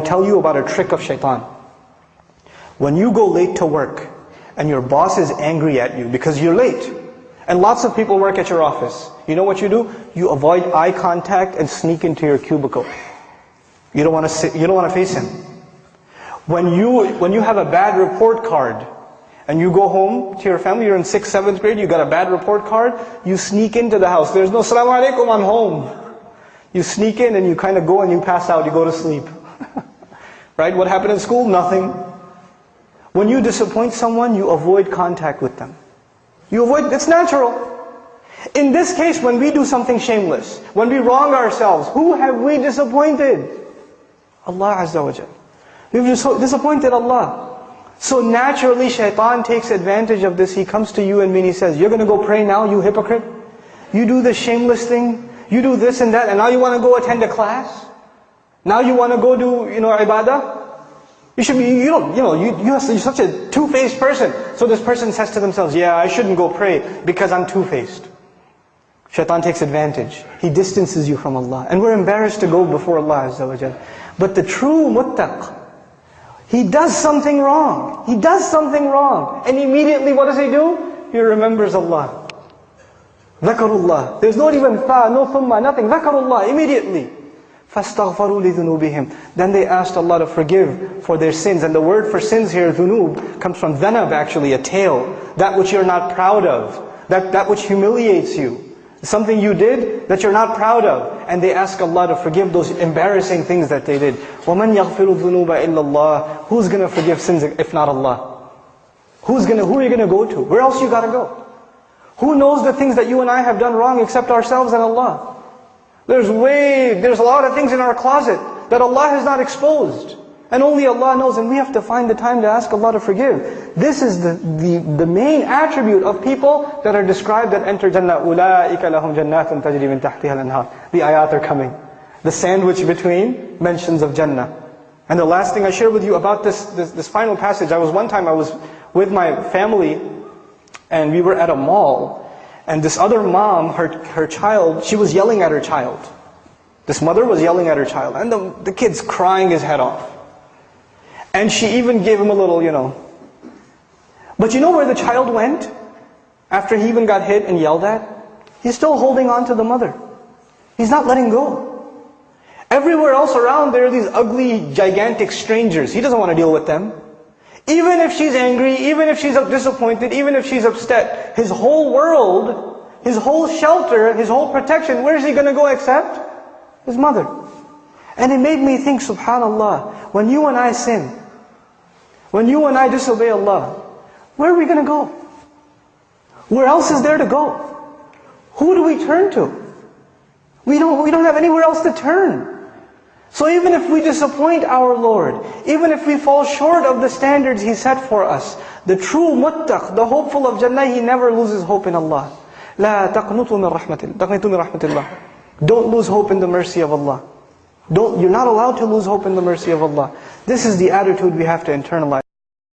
to tell you about a trick of shaitan. When you go late to work, and your boss is angry at you because you're late, and lots of people work at your office, you know what you do? You avoid eye contact and sneak into your cubicle. You don't want to face him. When you have a bad report card, and you go home to your family, you're in 6th, 7th grade, you got a bad report card, you sneak into the house. There's no Assalamu alaikum, I'm home. You sneak in and you kind of go and you pass out, you go to sleep. Right? What happened in school? Nothing. When you disappoint someone, you avoid contact with them. It's natural. In this case, when we do something shameless, when we wrong ourselves, who have we disappointed? Allah Azza wa Jal. We've disappointed Allah. So naturally, shaitan takes advantage of this. He comes to you and me and he says, you're going to go pray now, you hypocrite? You do this shameless thing, you do this and that, and now you want to go attend a class? Now you want to go do, ibadah? You should be, you're such a two-faced person. So this person says to themselves, yeah, I shouldn't go pray because I'm two-faced. Shaitan takes advantage. He distances you from Allah. And we're embarrassed to go before Allah Azza wa Jal. But the true muttaq, he does something wrong. He does something wrong. And immediately what does he do? He remembers Allah. Dhakarullah. There's not even fa, no thumma, nothing. Dhakarullah, immediately. فَاسْتَغْفَرُوا لِذُنُوبِهِمْ. Then they asked Allah to forgive for their sins. And the word for sins here, dhunub, comes from dhanab actually, a tail. That which you're not proud of. That which humiliates you. Something you did that you're not proud of. And they ask Allah to forgive those embarrassing things that they did. وَمَنْ يَغْفِرُ الذُّنُوبَ إِلَّا اللَّهِ. Who's going to forgive sins if not Allah? Who are you going to go to? Where else you got to go? Who knows the things that you and I have done wrong except ourselves and Allah? There's a lot of things in our closet that Allah has not exposed. And only Allah knows, and we have to find the time to ask Allah to forgive. This is the main attribute of people that are described that enter Jannah. أُولَٰئِكَ لَهُمْ جَنَّاتٌ تَجْرِي مِنْ تَحْتِهَا الْأَنْهَارُ. The ayat are coming. The sandwich between mentions of Jannah. And the last thing I share with you about this final passage, one time I was with my family, and we were at a mall, and this other mom, her child, she was yelling at her child. This mother was yelling at her child, and the kid's crying his head off. And she even gave him a little, But you know where the child went? After he even got hit and yelled at? He's still holding on to the mother. He's not letting go. Everywhere else around there are these ugly, gigantic strangers. He doesn't want to deal with them. Even if she's angry, even if she's disappointed, even if she's upset, his whole world, his whole shelter, his whole protection, where is he going to go except? His mother. And it made me think, subhanallah, when you and I sin, when you and I disobey Allah, where are we going to go? Where else is there to go? Who do we turn to? We don't have anywhere else to turn. So even if we disappoint our Lord, even if we fall short of the standards He set for us, the true muttaq, the hopeful of Jannah, he never loses hope in Allah. لا تقنطوا من رحمة الله. Don't lose hope in the mercy of Allah. You're not allowed to lose hope in the mercy of Allah. This is the attitude we have to internalize.